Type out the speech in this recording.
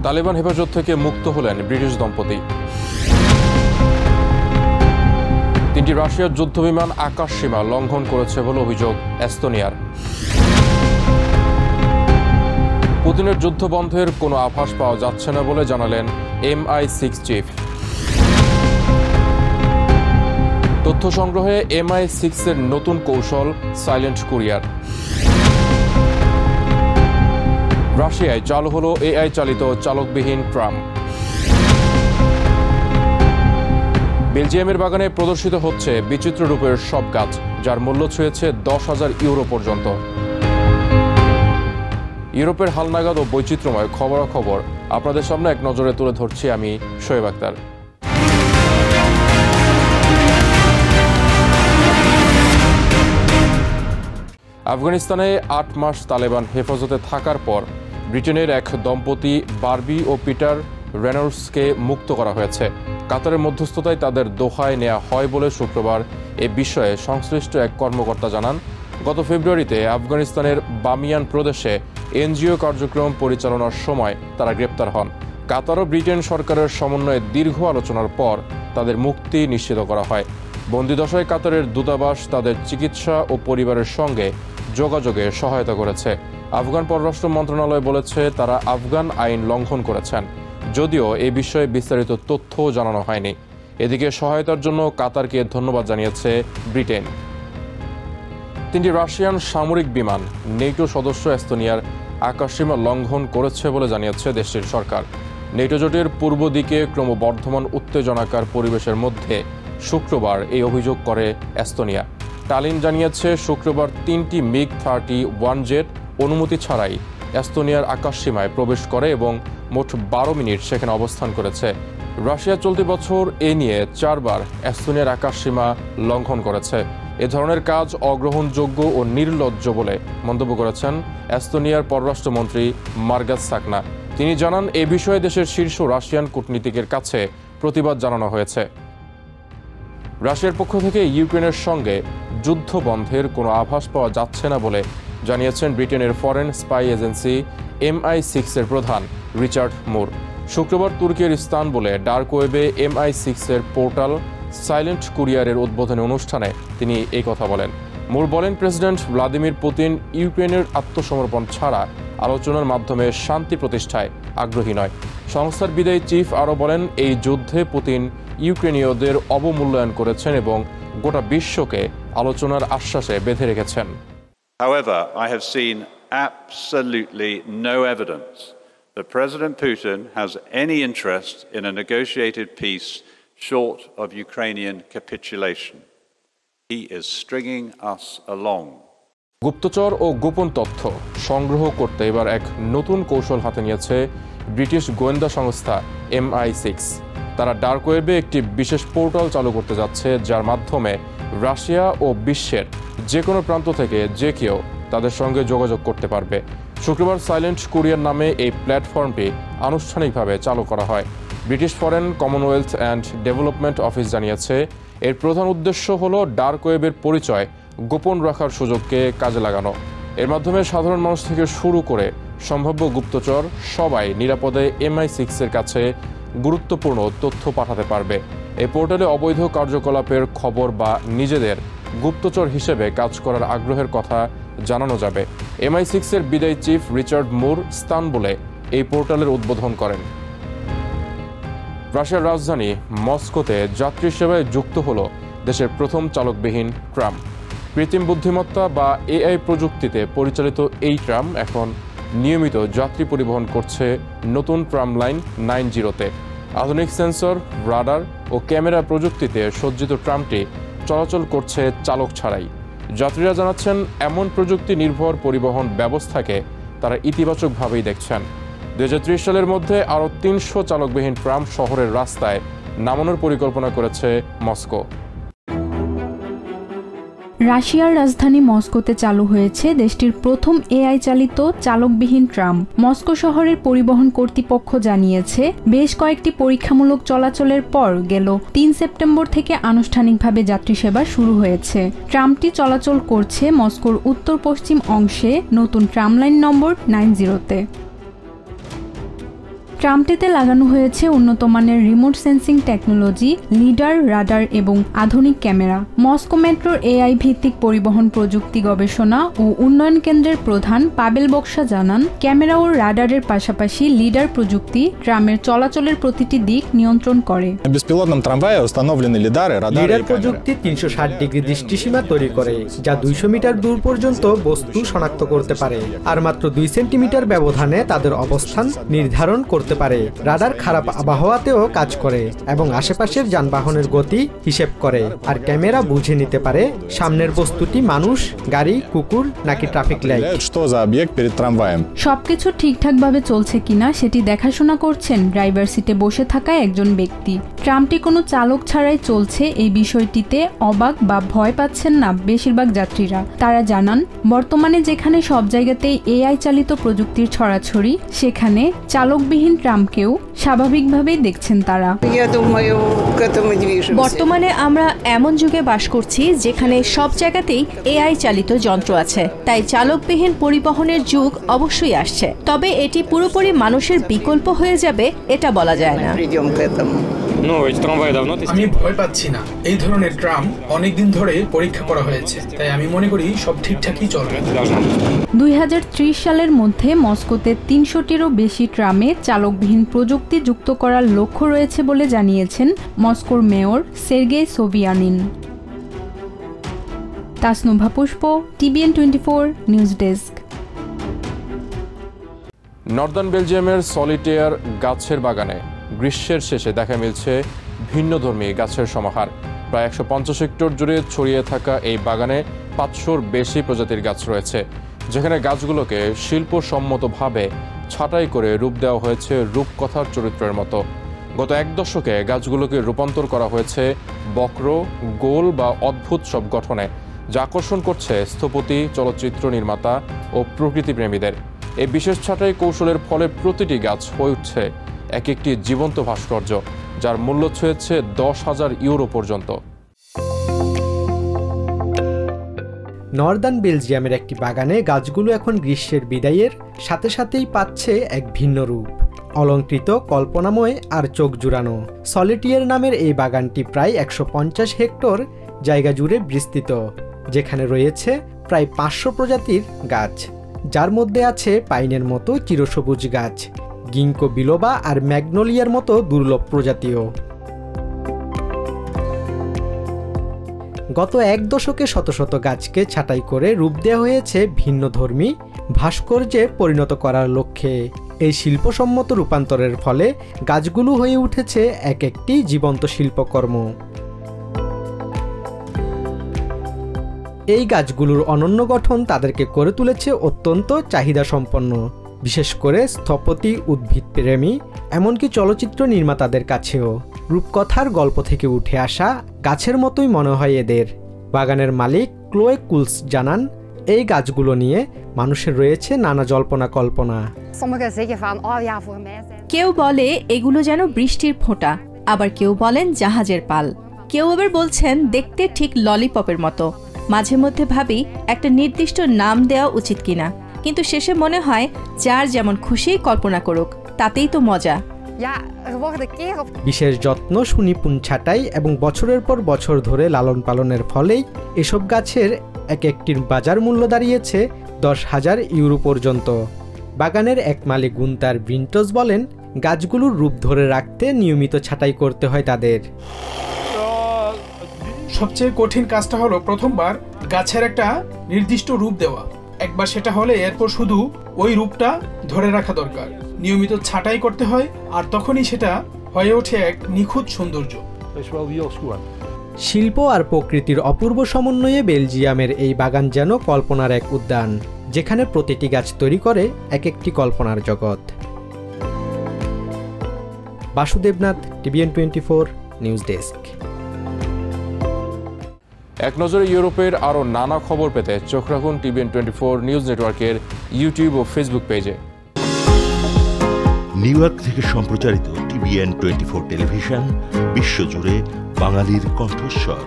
তালেবান হেফাজত থেকে মুক্ত হলেন ব্রিটিশ দম্পতি। 3টি রাশিয়ার যুদ্ধবিমান আকাশ সীমা লঙ্ঘন করেছে বলে অভিযোগ এস্তোনিয়ার। পুতিনের যুদ্ধ বন্ধের কোনো আভাস পাওয়া যাচ্ছে না বলে জানালেন MI6 চিফ। তথ্য সংগ্রহে MI6 এর নতুন কৌশল সাইলেন্ট কুরিয়ার। রাশিয়ায় চালু হলো AI চালিত চালকবিহীন ট্রাম। বেলজিয়ামের বাগানে প্রদর্শিত হচ্ছে বিচিত্র রূপের সব গাছ, যার মূল্য ছুঁয়েছে 10,000 ইউরো পর্যন্ত। ইউরোপের হালনাগাদ ও বৈচিত্র্যময় খবরাখবর আপনাদের সামনে এক নজরে তুলে ধরছি আমি শোয়েব আক্তার। আফগানিস্তানে 8 মাস তালেবান হেফাজতে থাকার পর ব্রিটেনের এক দম্পতি বারবি ও পিটার রেনল্ডসকে মুক্ত করা হয়েছে। কাতারের মধ্যস্থতায় তাদের দোহায় নেওয়া হয় বলে শুক্রবার এ বিষয়ে সংশ্লিষ্ট এক কর্মকর্তা জানান। গত ফেব্রুয়ারিতে আফগানিস্তানের বামিয়ান প্রদেশে এনজিও কার্যক্রম পরিচালনার সময় তারা গ্রেপ্তার হন। কাতার ও ব্রিটেন সরকারের সমন্বয়ে দীর্ঘ আলোচনার পর তাদের মুক্তি নিশ্চিত করা হয়। বন্দিদশায় কাতারের দূতাবাস তাদের চিকিৎসা ও পরিবারের সঙ্গে যোগাযোগে সহায়তা করেছে। আফগান পররাষ্ট্র মন্ত্রণালয় বলেছে তারা আফগান আইন লঙ্ঘন করেছেন, যদিও এ বিষয়ে বিস্তারিত তথ্য জানানো হয়নি। এদিকে সহায়তার জন্য কাতারকে ধন্যবাদ জানিয়েছে ব্রিটেন। 3টি রাশিয়ান সামরিক বিমান নেটো সদস্য এস্তোনিয়ার আকাশসীমা লঙ্ঘন করেছে বলে জানিয়েছে দেশটির সরকার। নেটো জোটের পূর্ব দিকে ক্রমবর্ধমান উত্তেজনাকার পরিবেশের মধ্যে শুক্রবার এই অভিযোগ করে এস্তোনিয়া। টালিন জানিয়েছে শুক্রবার 3টি MiG-31 জেট অনুমতি ছাড়াই এস্তোনিয়ার আকাশসীমায় প্রবেশ করে এবং মোট 12 মিনিট সেখানে অবস্থান করেছে। রাশিয়া চলতি বছর এ নিয়ে 4 বার এস্তোনিয়ার আকাশসীমা লঙ্ঘন করেছে। এ ধরনের কাজ অগ্রহণযোগ্য ও নির্লজ্জ বলে মন্তব্য করেছেন এস্তোনিয়ার পররাষ্ট্রমন্ত্রী মার্গাস সাকনা। তিনি জানান, এ বিষয়ে দেশের শীর্ষ রাশিয়ান কূটনীতিকের কাছে প্রতিবাদ জানানো হয়েছে। রাশিয়ার পক্ষ থেকে ইউক্রেনের সঙ্গে যুদ্ধ বন্ধের কোনো আভাস পাওয়া যাচ্ছে না বলে জানিয়েছেন ব্রিটেনের ফরেন স্পাই এজেন্সি MI6 এর প্রধান রিচার্ড মুর। শুক্রবার তুর্কির ইস্তানবুলে ডার্ক ওয়েবে MI6 এর পোর্টাল সাইলেন্ট কুরিয়ারের উদ্বোধনী অনুষ্ঠানে তিনি এই কথা বলেন। মুর বলেন, প্রেসিডেন্ট ভ্লাদিমির পুতিন ইউক্রেনের আত্মসমর্পণ ছাড়া আলোচনার মাধ্যমে শান্তি প্রতিষ্ঠায় আগ্রহী নয়। সংস্থার বিদায়ী চিফ আরও বলেন, এই যুদ্ধে পুতিন ইউক্রেনীয়দের অবমূল্যায়ন করেছেন এবং গোটা বিশ্বকে আলোচনার আশ্বাসে বেঁধে রেখেছেন। However, I have seen absolutely no evidence that President Putin has any interest in a negotiated peace short of Ukrainian capitulation. He is stringing us along. গুপ্তচর ও গোপন তথ্য সংগ্রহ করতে এবার এক নতুন কৌশল হাতে নিয়েছে ব্রিটিশ গোয়েন্দা সংস্থা MI6। তারা ডার্ক ওয়েবে একটি বিশেষ পোর্টাল চালু করতে যাচ্ছে, যার মাধ্যমে রাশিয়া ও বিশ্বের যে কোনো প্রান্ত থেকে যে কেউ তাদের সঙ্গে যোগাযোগ করতে পারবে। শুক্রবার সাইলেন্ট কুরিয়ার নামে এই প্ল্যাটফর্মটি আনুষ্ঠানিকভাবে চালু করা হয়। British foreign, Commonwealth and development office জানিয়েছে, এর প্রধান উদ্দেশ্য হল ডার্ক ওয়েবের পরিচয় গোপন রাখার সুযোগকে কাজে লাগানো। এর মাধ্যমে সাধারণ মানুষ থেকে শুরু করে সম্ভাব্য গুপ্তচর সবাই নিরাপদে MI6 এর কাছে গুরুত্বপূর্ণ তথ্য পাঠাতে পারবে। এই পোর্টালে অবৈধ কার্যকলাপের খবর বা নিজেদের গুপ্তচর হিসেবে কাজ করার আগ্রহের কথা জানানো যাবে। MI6 এর বিদায়ী চিফ রিচার্ড মুর ইস্তানবুলে এই পোর্টালের উদ্বোধন করেন। রাশিয়ার রাজধানী মস্কোতে যাত্রী সেবায় যুক্ত হল দেশের প্রথম চালকবিহীন ট্রাম। কৃত্রিম বুদ্ধিমত্তা বা AI প্রযুক্তিতে পরিচালিত এই ট্রাম এখন নিয়মিত যাত্রী পরিবহন করছে নতুন ট্রাম লাইন 90-তে। আধুনিক সেন্সর, রাডার ও ক্যামেরা প্রযুক্তিতে সজ্জিত ট্রামটি চলাচল করছে চালক ছাড়াই। যাত্রীরা জানাচ্ছেন, এমন প্রযুক্তি নির্ভর পরিবহন ব্যবস্থাকে তারা ইতিবাচকভাবেই দেখছেন। 2030 সালের মধ্যে আরও 300 চালকবিহীন ট্রাম শহরের রাস্তায় নামানোর পরিকল্পনা করেছে মস্কো। রাশিয়ার রাজধানী মস্কোতে চালু হয়েছে দেশটির প্রথম AI চালিত চালকবিহীন ট্রাম। মস্কো শহরের পরিবহন কর্তৃপক্ষ জানিয়েছে, বেশ কয়েকটি পরীক্ষামূলক চলাচলের পর গেল 3 সেপ্টেম্বর থেকে আনুষ্ঠানিকভাবে যাত্রী সেবা শুরু হয়েছে। ট্রামটি চলাচল করছে মস্কোর উত্তর পশ্চিম অংশে নতুন ট্রাম লাইন নম্বর 90-তে। ট্রামটিতে লাগানো হয়েছে উন্নত মানের remote sensing technology, leader, radar এবং আধুনিক ক্যামেরা। মস্কো মেট্রোর এআই ভিত্তিক পরিবহন প্রযুক্তি গবেষণা ও উন্নয়ন কেন্দ্রের প্রধান পাবেল বক্সা জানান, ক্যামেরা ও রাডারের পাশাপাশি লিডার প্রযুক্তি ট্রামের চলাচলের প্রতিটি দিক নিয়ন্ত্রণ করে। লিডার প্রযুক্তি 360 ডিগ্রি দৃষ্টিসীমা তৈরি করে, যা 200 মিটার দূর পর্যন্ত বস্তু শনাক্ত করতে পারে আর মাত্র 2 সেন্টিমিটার ব্যবধানে তাদের অবস্থান নির্ধারণ করতে পারে। রাডার খারাপ আবহাওয়াতেও কাজ করে এবং আশেপাশের যানবাহনের গতি হিসেব করে, আর ক্যামেরা বুঝে নিতে পারে সামনের বস্তুটি মানুষ, গাড়ি, কুকুর নাকি ট্রাফিক লাইট। সবকিছু ঠিকঠাকভাবে চলছে কিনা সেটি দেখাশোনা করছেন ড্রাইভার সিটে বসে থাকা একজন ব্যক্তি। ট্রামটি কোনো চালক ছাড়াই চলছে, এই বিষয়টিতে অবাক বা ভয় পাচ্ছেন না বেশিরভাগ যাত্রীরা। তারা জানান, বর্তমানে যেখানে সব জায়গাতেই এআই চালিত প্রযুক্তির ছড়াছড়ি, সেখানে চালকবিহীন ট্রামকেও স্বাভাবিকভাবেই দেখছেন তারা। বর্তমানে আমরা এমন যুগে বাস করছি যেখানে সব জায়গাতেই এআই চালিত যন্ত্র আছে, তাই চালকবিহীন পরিবহনের যুগ অবশ্যই আসছে। তবে এটি পুরোপুরি মানুষের বিকল্প হয়ে যাবে এটা বলা যায় না। আমি ভয় পাচ্ছি না। এই ধরনের ট্রাম অনেকদিন ধরে পরীক্ষা করা হয়েছে, তাই আমি মনে করি সব ঠিকঠাকই চলবে। 2030 সালের মধ্যে মস্কোতে 300টিরও বেশি ট্রামে চালকবিহীন প্রযুক্তি যুক্ত করার লক্ষ্য রয়েছে বলে জানিয়েছেন মস্কোর মেয়র সের্গেই সোভিয়ানিন। তাসনুভা পুষ্প, TBN 24 নিউজ ডেস্ক। নর্দার্ন বেলজিয়ামের সলিটেয়ার গাছের বাগানে গ্রীষ্মের শেষে দেখা মিলছে ভিন্নধর্মী গাছের সমাহার। প্রায় 150 হেক্টর জুড়ে ছড়িয়ে থাকা এই বাগানে 500-র বেশি প্রজাতির গাছ রয়েছে, যেখানে গাছগুলোকে শিল্পসম্মতভাবে ছাঁটাই করে রূপ দেওয়া হয়েছে রূপকথার চরিত্রের মতো। গত 1 দশকে গাছগুলোকে রূপান্তর করা হয়েছে বক্র, গোল বা অদ্ভুত সব গঠনে, যা আকর্ষণ করছে স্থপতি, চলচ্চিত্র নির্মাতা ও প্রকৃতিপ্রেমীদের। এই বিশেষ ছাঁটাই কৌশলের ফলে প্রতিটি গাছ হয়ে উঠছে এক একটি জীবন্ত ভাস্কর্য, যার মূল্য ছুঁয়েছে 10,000 ইউরো পর্যন্ত। নর্দার্ন বেলজিয়ামের একটি বাগানে গাছগুলো এখন গ্রীষ্মের বিদায়ের সাথে সাথেই পাচ্ছে এক ভিন্ন রূপ, অলংকৃত, কল্পনাময় আর চোখ জুড়ানো। সলিটিয়ার নামের এই বাগানটি প্রায় 150 হেক্টর জায়গা জুড়ে বিস্তৃত, যেখানে রয়েছে প্রায় 500 প্রজাতির গাছ, যার মধ্যে আছে পাইনের মতো চিরসবুজ গাছ, গিঙ্কো বিলোবা আর ম্যাগনোলিয়ার মতো দুর্লভ প্রজাতিও। গত 1 দশকে শত শত গাছকে ছাঁটাই করে রূপ দেওয়া হয়েছে ভিন্নধর্মী ভাস্কর্যে পরিণত করার লক্ষ্যে। এই শিল্পসম্মত রূপান্তরের ফলে গাছগুলো হয়ে উঠেছে এক একটি জীবন্ত শিল্পকর্ম। এই গাছগুলোর অনন্য গঠন তাদেরকে করে তুলেছে অত্যন্ত চাহিদা সম্পন্ন, বিশেষ করে স্থপতি, উদ্ভিদপ্রেমী, এমনকি চলচ্চিত্র নির্মাতাদের কাছেও। রূপকথার গল্প থেকে উঠে আসা গাছের মতোই মনে হয় এদের। বাগানের মালিক ক্লোয়ে কুলস জানান, এই গাছগুলো নিয়ে মানুষের রয়েছে নানা জল্পনা কল্পনা। কেউ বলে এগুলো যেন বৃষ্টির ফোঁটা, আবার কেউ বলেন জাহাজের পাল, কেউ আবার বলছেন দেখতে ঠিক ললিপপের মতো। মাঝে মধ্যে ভাবি একটা নির্দিষ্ট নাম দেওয়া উচিত কিনা, কিন্তু শেষে মনে হয় যার যেমন খুশি কল্পনা করুক, তাতেই তো মজা। বিশেষ যত্ন, সুনিপুণ ছাঁটাই এবং বছরের পর বছর ধরে লালন পালনের ফলেই এসব গাছের এক একটির বাজার মূল্য দাঁড়িয়েছে 10,000 ইউরো পর্যন্ত। বাগানের এক মালিক গুন্তার ব্রিন্টস বলেন, গাছগুলোর রূপ ধরে রাখতে নিয়মিত ছাঁটাই করতে হয় তাদের। সবচেয়ে কঠিন কাজটা হলো প্রথমবার গাছের একটা নির্দিষ্ট রূপ দেওয়া। একবার সেটা হলে এরপর শুধু ওই রূপটা ধরে রাখা দরকার। নিয়মিত ছাঁটাই করতে হয়, আর তখনই সেটা হয়ে ওঠে এক নিখুঁত সৌন্দর্য। শিল্প আর প্রকৃতির অপূর্ব সমন্বয়ে বেলজিয়ামের এই বাগান যেন কল্পনার এক উদ্যান, যেখানে প্রতিটি গাছ তৈরি করে এক একটি কল্পনার জগৎ। Basudebnath, TBN 24 news desk. এক নজরে ইউরোপের আরও নানা খবর পেতে চোখ রাখুন TBN 24 নিউজ নেটওয়ার্কের ইউটিউব ও ফেসবুক পেজে। নিউ ইয়র্ক থেকে সম্প্রচারিত TBN 24 টেলিভিশন বিশ্বজুড়ে বাঙালির কণ্ঠস্বর।